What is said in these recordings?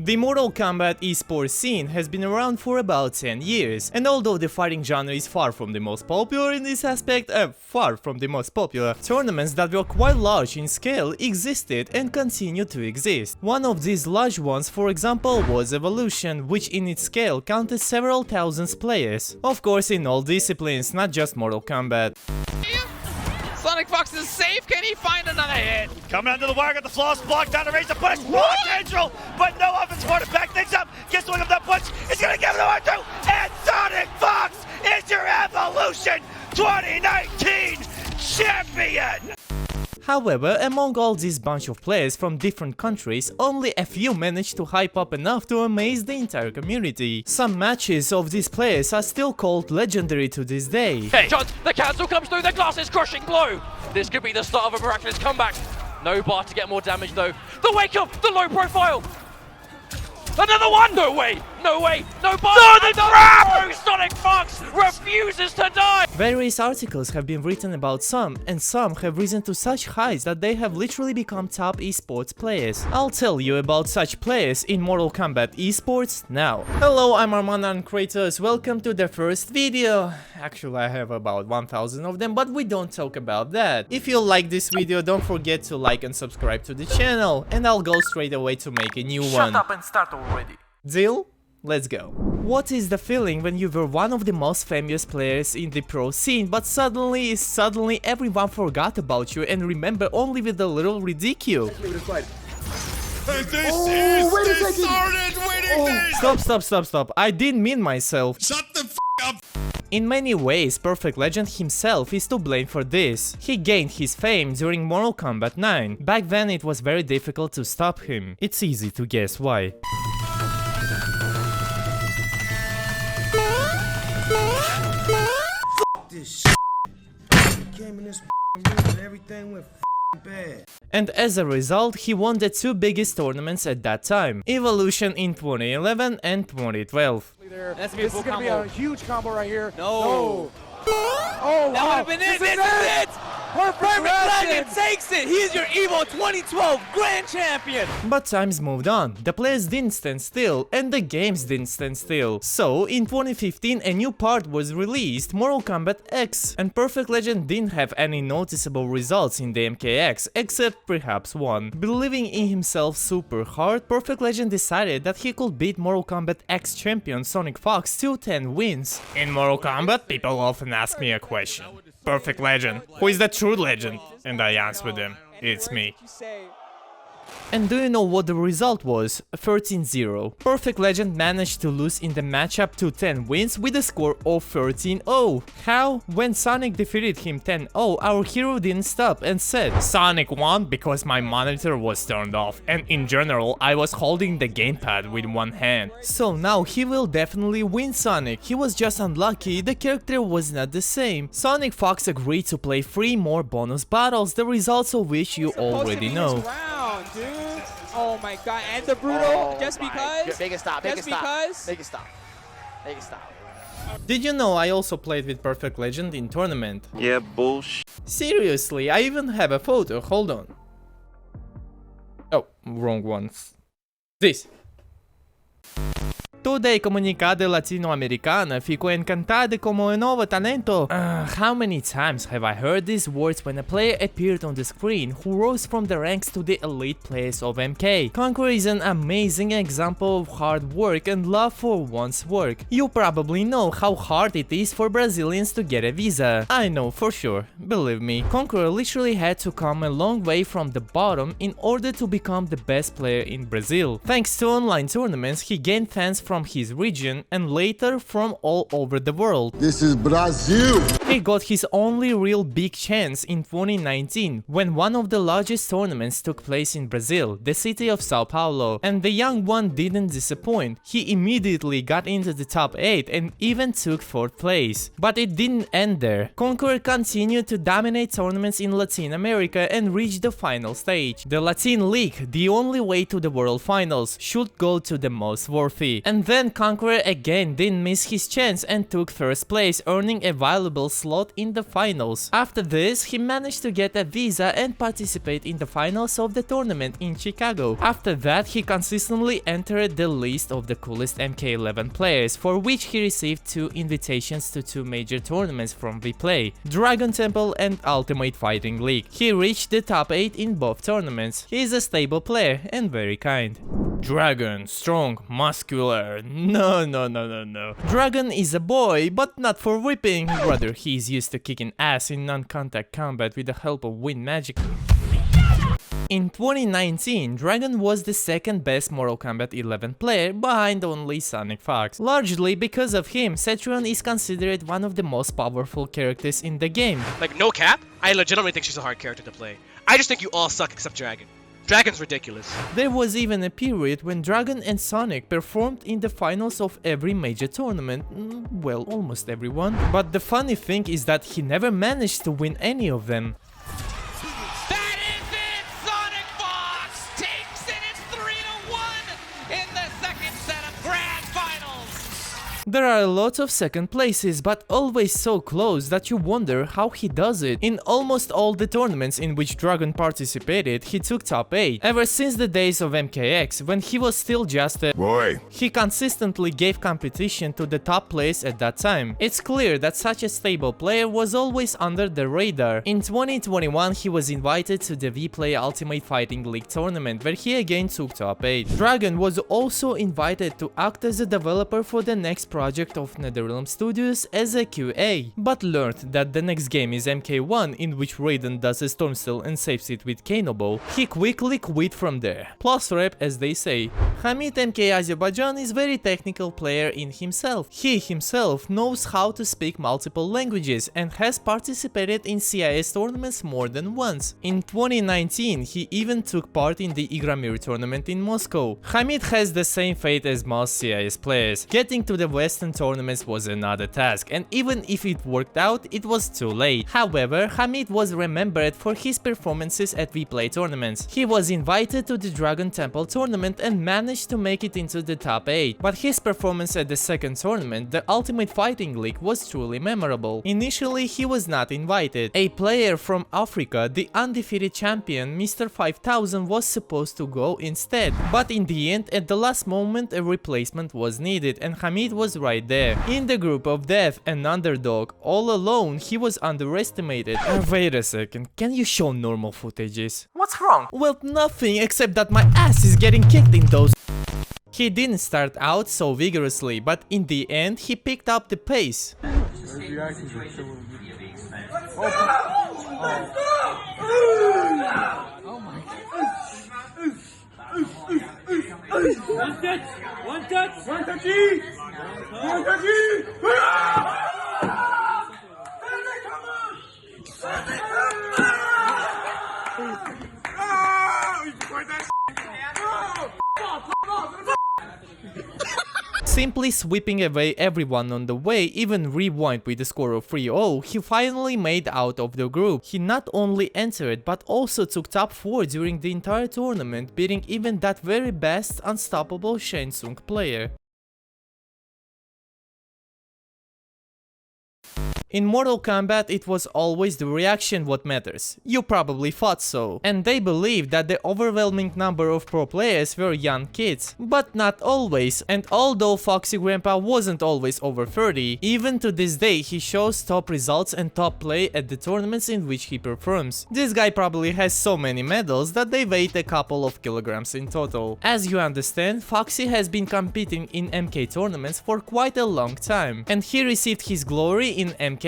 The Mortal Kombat esports scene has been around for about 10 years, and although the fighting genre is far from the most popular in this aspect, tournaments that were quite large in scale existed and continue to exist. One of these large ones, for example, was Evolution, which in its scale counted several thousands players. Of course, in all disciplines, not just Mortal Kombat. Sonic Fox is safe. Can he find another hit? Coming under the wire, got the flawless block down to raise the push. Block Angel, but no offense for to back things up. Gets one of that punch. It's gonna give it to R2. And Sonic Fox is your Evolution 2019 champion. However, among all this bunch of players from different countries, only a few managed to hype up enough to amaze the entire community. Some matches of these players are still called legendary to this day. Hey, John, the cancel comes through, the glass is crushing blow! This could be the start of a miraculous comeback. No bar to get more damage though. The wake up, the low profile! Another one! No way! No way! No bar! No, the grab! Sonic Fox refuses to die! Various articles have been written about some, and some have risen to such heights that they have literally become top esports players. I'll tell you about such players in Mortal Kombat esports now. Hello, I'm ArnKratos, welcome to the first video. Actually, I have about 1000 of them, but we don't talk about that. If you like this video, don't forget to like and subscribe to the channel, and I'll go straight away to make a new one. Shut up and start already. Deal? Let's go. What is the feeling when you were one of the most famous players in the pro scene, but suddenly everyone forgot about you and remember only with a little ridicule? Stop. I didn't mean myself. Shut the f up. In many ways, Perfect Legend himself is to blame for this. He gained his fame during Mortal Kombat 9. Back then it was very difficult to stop him. It's easy to guess why. This shit. Came in this room and everything went bad. And as a result, he won the two biggest tournaments at that time, Evolution in 2011 and 2012. This is gonna be a huge combo right here. No. Oh, That wow. would have been it. This is it. Perfect Legend takes it. He is your Evo 2012 Grand Champion. But times moved on, the players didn't stand still, and the games didn't stand still. So, in 2015 a new part was released, Mortal Kombat X, and Perfect Legend didn't have any noticeable results in the MKX, except perhaps one. Believing in himself super hard, Perfect Legend decided that he could beat Mortal Kombat X champion Sonic Fox to 10 wins. In Mortal Kombat, people often ask me a question. Perfect Legend, who is the true legend? And I answer them, it's me. And do you know what the result was? 13-0. Perfect Legend managed to lose in the matchup to 10 wins with a score of 13-0. How? When Sonic defeated him 10-0, our hero didn't stop and said, Sonic won because my monitor was turned off, and in general I was holding the gamepad with one hand. So now he will definitely win Sonic. He was just unlucky, the character was not the same. Sonic Fox agreed to play 3 more bonus battles, the results of which you already know. Dude. Oh my god, and the brutal, just because? Make it stop, make it stop. Make it stop. Make it stop. Did you know I also played with Perfect Legend in tournament? Yeah, bullshit. Seriously, I even have a photo, hold on. Oh, wrong ones. This. Today, comunidade latino-americana ficou encantada como um novo talento. How many times have I heard these words when a player appeared on the screen who rose from the ranks to the elite players of MK? Conquer is an amazing example of hard work and love for one's work. You probably know how hard it is for Brazilians to get a visa. I know for sure, believe me. Conquer literally had to come a long way from the bottom in order to become the best player in Brazil. Thanks to online tournaments, he gained fans from his region and later from all over the world. This is Brazil. He got his only real big chance in 2019 when one of the largest tournaments took place in Brazil, the city of Sao Paulo, and the young one didn't disappoint. He immediately got into the top 8 and even took 4th place. But it didn't end there. Conqueror continued to dominate tournaments in Latin America and reached the final stage. The Latin League, the only way to the World Finals, should go to the most worthy. And then Conqueror again didn't miss his chance and took first place, earning a valuable slot in the finals. After this, he managed to get a visa and participate in the finals of the tournament in Chicago. After that, he consistently entered the list of the coolest MK11 players, for which he received 2 invitations to 2 major tournaments from Vplay, Dragon Temple and Ultimate Fighting League. He reached the top 8 in both tournaments. He is a stable player and very kind. Dragon, strong, muscular. No. Dragon is a boy, but not for whipping. Rather, he is used to kicking ass in non-contact combat with the help of wind magic. In 2019, Dragon was the second best Mortal Kombat 11 player, behind only Sonic Fox. Largely because of him, Setron is considered one of the most powerful characters in the game. Like, no cap, I legitimately think she's a hard character to play. I just think you all suck except Dragon. Dragon's ridiculous. There was even a period when Dragon and Sonic performed in the finals of every major tournament, well, almost everyone. But the funny thing is that he never managed to win any of them. That is it! Sonic Fox takes it! It's 3-1 in the second set of Grand Finals! There are a lot of second places, but always so close that you wonder how he does it. In almost all the tournaments in which Dragon participated, he took top 8. Ever since the days of MKX, when he was still just a boy, he consistently gave competition to the top players at that time. It's clear that such a stable player was always under the radar. In 2021, he was invited to the Vplay Ultimate Fighting League tournament, where he again took top 8. Dragon was also invited to act as a developer for the next project of NetherRealm Studios as a QA, but learned that the next game is MK1, in which Raiden does a Stormsteel and saves it with Kanobo. He quickly quit from there. Plus rep, as they say. Hamid MK Azerbaijan is very technical player in himself. He himself knows how to speak multiple languages and has participated in CIS tournaments more than once. In 2019, he even took part in the Igramir tournament in Moscow. Hamid has the same fate as most CIS players. Getting to the Western tournaments was another task, and even if it worked out, it was too late. However, Hamid was remembered for his performances at Vplay tournaments. He was invited to the Dragon Temple tournament and managed to make it into the top 8, but his performance at the second tournament, the Ultimate Fighting League, was truly memorable. Initially, he was not invited. A player from Africa, the undefeated champion Mr. 5000, was supposed to go instead, but in the end, at the last moment, a replacement was needed, and Hamid was right there. In the group of death, an underdog, all alone, he was underestimated. Wait a second, can you show normal footages? What's wrong? Well, nothing, except that my ass is getting kicked in those. He didn't start out so vigorously, but in the end, he picked up the pace. Simply sweeping away everyone on the way, even rewind with a score of 3-0, he finally made out of the group. He not only entered, but also took top 4 during the entire tournament, beating even that very best unstoppable Shang Tsung player. In Mortal Kombat, it was always the reaction what matters. You probably thought so. And they believed that the overwhelming number of pro players were young kids. But not always, and although Foxy Grandpa wasn't always over 30, even to this day he shows top results and top play at the tournaments in which he performs. This guy probably has so many medals that they weigh a couple of kilograms in total. As you understand, Foxy has been competing in MK tournaments for quite a long time, and he received his glory in MKX.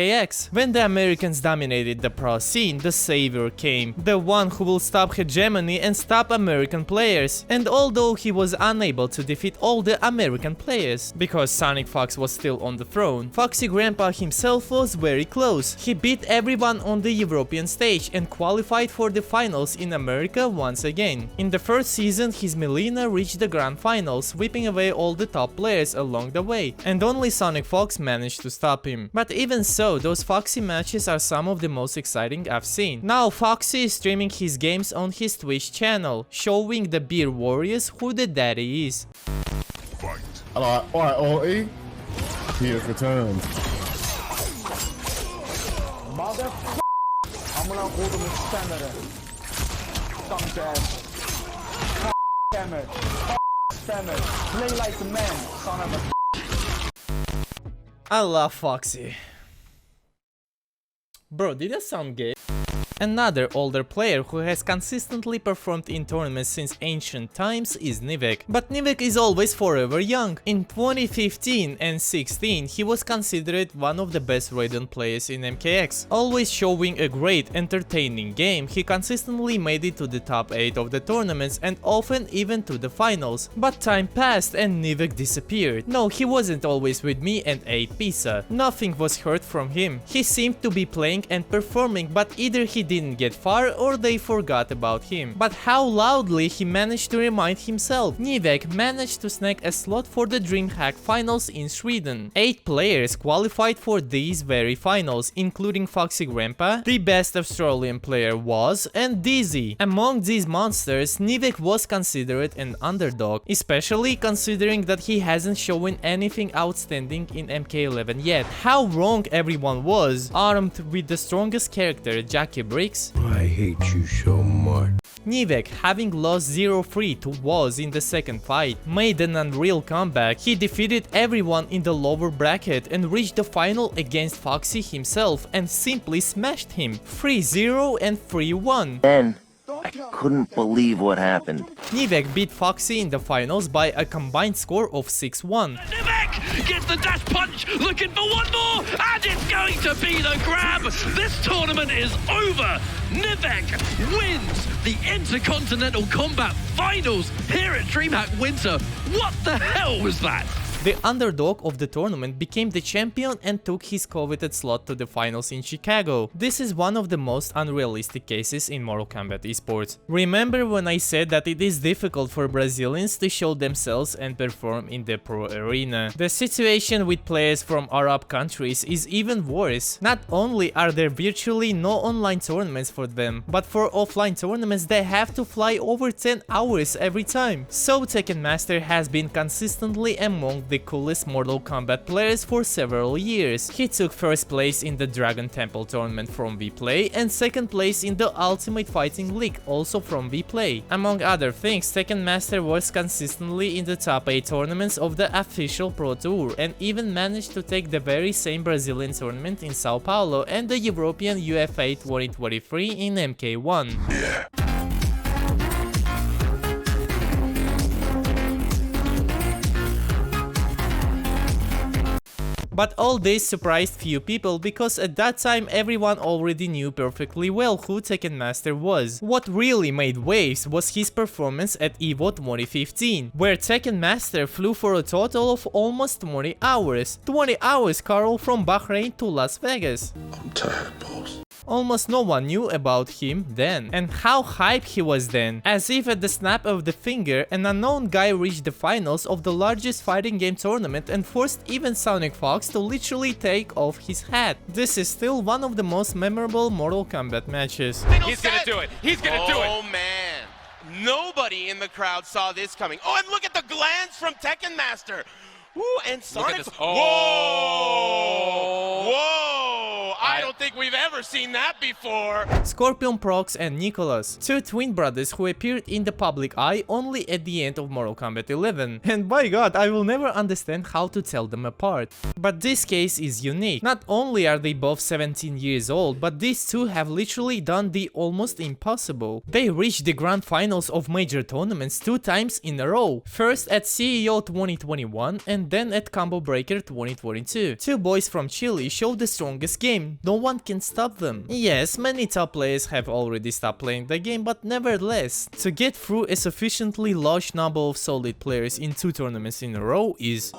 When the Americans dominated the pro scene, the savior came, the one who will stop hegemony and stop American players. And although he was unable to defeat all the American players, because Sonic Fox was still on the throne, Foxy Grandpa himself was very close. He beat everyone on the European stage and qualified for the finals in America once again. In the first season, his Melina reached the grand finals, sweeping away all the top players along the way, and only Sonic Fox managed to stop him. But even so, those Foxy matches are some of the most exciting I've seen. Now Foxy is streaming his games on his Twitch channel, showing the beer warriors who the daddy is. Alright, Orty. He has returned. Motherfucker! I'm gonna hold him a stamina. Skunk ass. Stammer. Stammer. Play like a man, son of a. I love Foxy. Bro, did that sound gay? Another older player who has consistently performed in tournaments since ancient times is Nivek. But Nivek is always forever young. In 2015 and 16 he was considered one of the best Raiden players in MKX. Always showing a great entertaining game, he consistently made it to the top 8 of the tournaments and often even to the finals. But time passed and Nivek disappeared. No, he wasn't always with me and ate pizza. Nothing was heard from him. He seemed to be playing and performing, but either he didn't get far or they forgot about him. But how loudly he managed to remind himself. Nivek managed to snag a slot for the DreamHack finals in Sweden. 8 players qualified for these very finals, including Foxy Grandpa, the best Australian player was, and Dizzy. Among these monsters, Nivek was considered an underdog, especially considering that he hasn't shown anything outstanding in MK11 yet. How wrong everyone was. Armed with the strongest character, Jackie Briggs, I hate you so much. Nivek, having lost 0-3 to Woz in the second fight, made an unreal comeback. He defeated everyone in the lower bracket and reached the final against Foxy himself and simply smashed him 3-0 and 3-1. Then I couldn't believe what happened. Nivek beat Foxy in the finals by a combined score of 6-1. Nivek gets the dash punch, looking for one more, and it's going to be the grab. This tournament is over. Nivek wins the Intercontinental Combat Finals here at DreamHack Winter. What the hell was that? The underdog of the tournament became the champion and took his coveted slot to the finals in Chicago. This is one of the most unrealistic cases in Mortal Kombat esports. Remember when I said that it is difficult for Brazilians to show themselves and perform in the pro arena? The situation with players from Arab countries is even worse. Not only are there virtually no online tournaments for them, but for offline tournaments they have to fly over 10 hours every time. So Tekken Master has been consistently among the coolest Mortal Kombat players for several years. He took first place in the Dragon Temple tournament from Vplay and second place in the Ultimate Fighting League, also from Vplay. Among other things, Tekken Master was consistently in the top 8 tournaments of the official Pro Tour and even managed to take the very same Brazilian tournament in Sao Paulo and the European UFA 2023 in MK1. Yeah. But all this surprised few people because at that time everyone already knew perfectly well who Tekken Master was. What really made waves was his performance at EVO 2015, where Tekken Master flew for a total of almost 20 hours. 20 hours, Carl, from Bahrain to Las Vegas. I'm tired, boss. Almost no one knew about him then, and how hyped he was then, as if at the snap of the finger an unknown guy reached the finals of the largest fighting game tournament and forced even Sonic Fox to literally take off his hat. This is still one of the most memorable Mortal Kombat matches. He's gonna do it! He's gonna do it! Oh man! Nobody in the crowd saw this coming. Oh, and look at the glance from Tekken Master! Ooh, and Sonic... Oh. Whoa! Whoa! I don't think we've ever seen that before! Scorpion Prox and Nicholas, two twin brothers who appeared in the public eye only at the end of Mortal Kombat 11. And by god, I will never understand how to tell them apart. But this case is unique. Not only are they both 17 years old, but these two have literally done the almost impossible. They reached the grand finals of major tournaments 2 times in a row. First at CEO 2021 and then at Combo Breaker 2022. Two boys from Chile showed the strongest game. No one can stop them. Yes, many top players have already stopped playing the game, but nevertheless, to get through a sufficiently large number of solid players in 2 tournaments in a row is...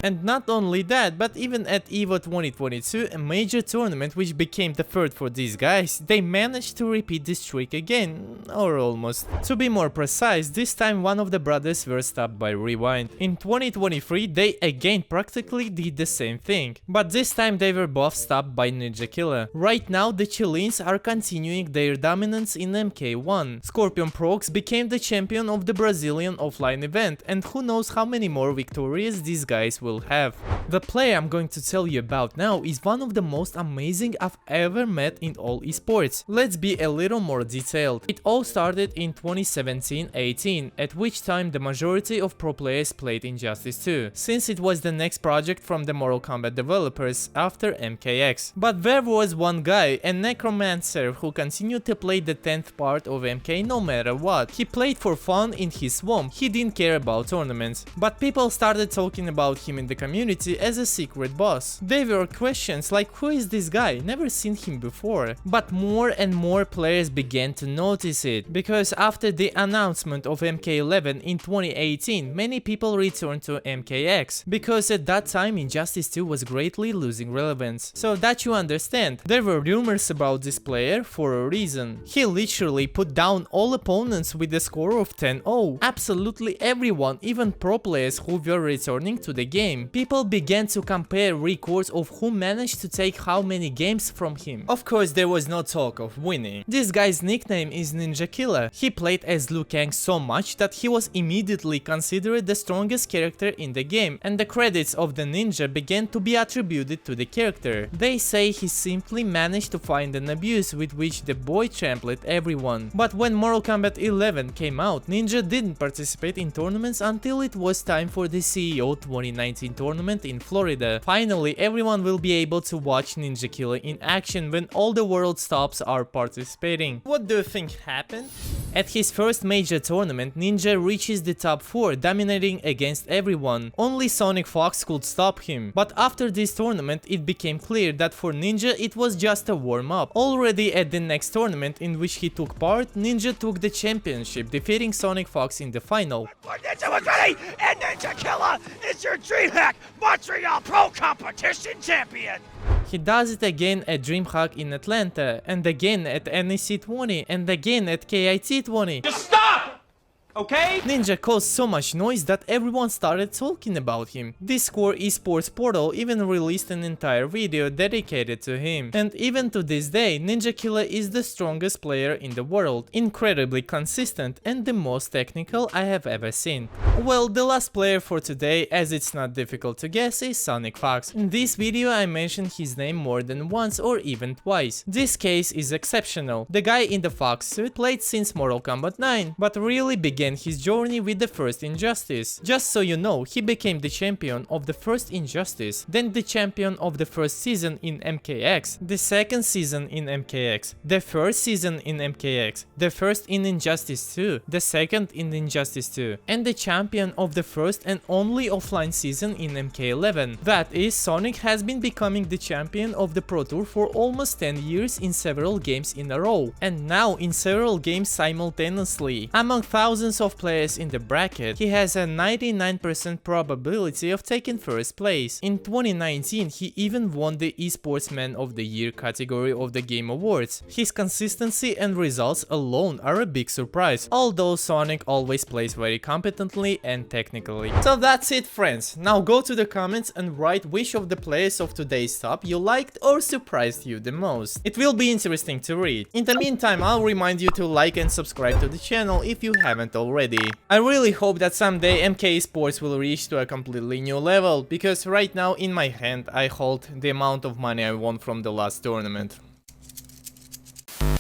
And not only that, but even at EVO 2022, a major tournament which became the third for these guys, they managed to repeat this streak again, or almost. To be more precise, this time one of the brothers were stopped by Rewind. In 2023, they again practically did the same thing, but this time they were both stopped by Ninja Killer. Right now, the Chileans are continuing their dominance in MK1. Scorpion Prox became the champion of the Brazilian offline event, and who knows how many more victories these guys will have. The player I'm going to tell you about now is one of the most amazing I've ever met in all esports. Let's be a little more detailed. It all started in 2017-18, at which time the majority of pro players played Injustice 2, since it was the next project from the Mortal Kombat developers after MKX. But there was one guy, a necromancer, who continued to play the 10th part of MK no matter what. He played for fun in his swamp, he didn't care about tournaments. But people started talking about him in the community as a secret boss. There were questions like, who is this guy? Never seen him before. But more and more players began to notice it, because after the announcement of MK11 in 2018, many people returned to MKX, because at that time Injustice 2 was greatly losing relevance. So that you understand, there were rumors about this player for a reason. He literally put down all opponents with a score of 10-0. Absolutely everyone, even pro players who were returning to the game. People began to compare records of who managed to take how many games from him. Of course, there was no talk of winning. This guy's nickname is Ninja Killer. He played as Liu Kang so much that he was immediately considered the strongest character in the game, and the credits of the ninja began to be attributed to the character. They say he simply managed to find an abuse with which the boy trampled everyone. But when Mortal Kombat 11 came out, Ninja didn't participate in tournaments until it was time for the CEO 2019 tournament in Florida. Finally, everyone will be able to watch Ninja Killer in action when all the world's tops are participating. What do you think happened? At his first major tournament, Ninja reaches the top 4, dominating against everyone. Only Sonic Fox could stop him. But after this tournament, it became clear that for Ninja it was just a warm-up. Already at the next tournament in which he took part, Ninja took the championship, defeating Sonic Fox in the final. Ninja was ready, and Ninja Killer is your DreamHack Montreal Pro Competition Champion! He does it again at DreamHack in Atlanta, and again at NEC 20, and again at KIT 20. Just stop! Okay? Ninja caused so much noise that everyone started talking about him. Discord Esports portal even released an entire video dedicated to him. And even to this day, Ninja Killer is the strongest player in the world, incredibly consistent and the most technical I have ever seen. Well, the last player for today, as it's not difficult to guess, is Sonic Fox. In this video I mentioned his name more than once or even twice. This case is exceptional. The guy in the Fox suit played since Mortal Kombat 9, but really began his journey with the first Injustice. Just so you know, he became the champion of the first Injustice, then the champion of the first season in MKX, the second season in MKX, the first season in MKX, the first in Injustice 2, the second in Injustice 2, and the champion of the first and only offline season in MK11. That is, Sonic has been becoming the champion of the Pro Tour for almost 10 years in several games in a row, and now in several games simultaneously. Among thousands of players in the bracket, he has a 99% probability of taking first place. In 2019, he even won the Esports Man of the Year category of the Game Awards. His consistency and results alone are a big surprise, although Sonic always plays very competently and technically. So that's it, friends. Now go to the comments and write which of the players of today's top you liked or surprised you the most. It will be interesting to read. In the meantime, I'll remind you to like and subscribe to the channel if you haven't already. I really hope that someday MK Esports will reach to a completely new level, because right now in my hand I hold the amount of money I won from the last tournament.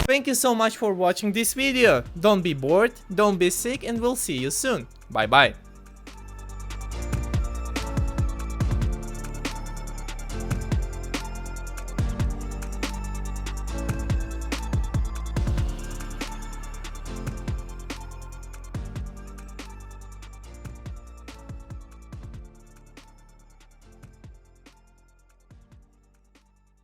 Thank you so much for watching this video. Don't be bored, don't be sick, and we'll see you soon. Bye bye.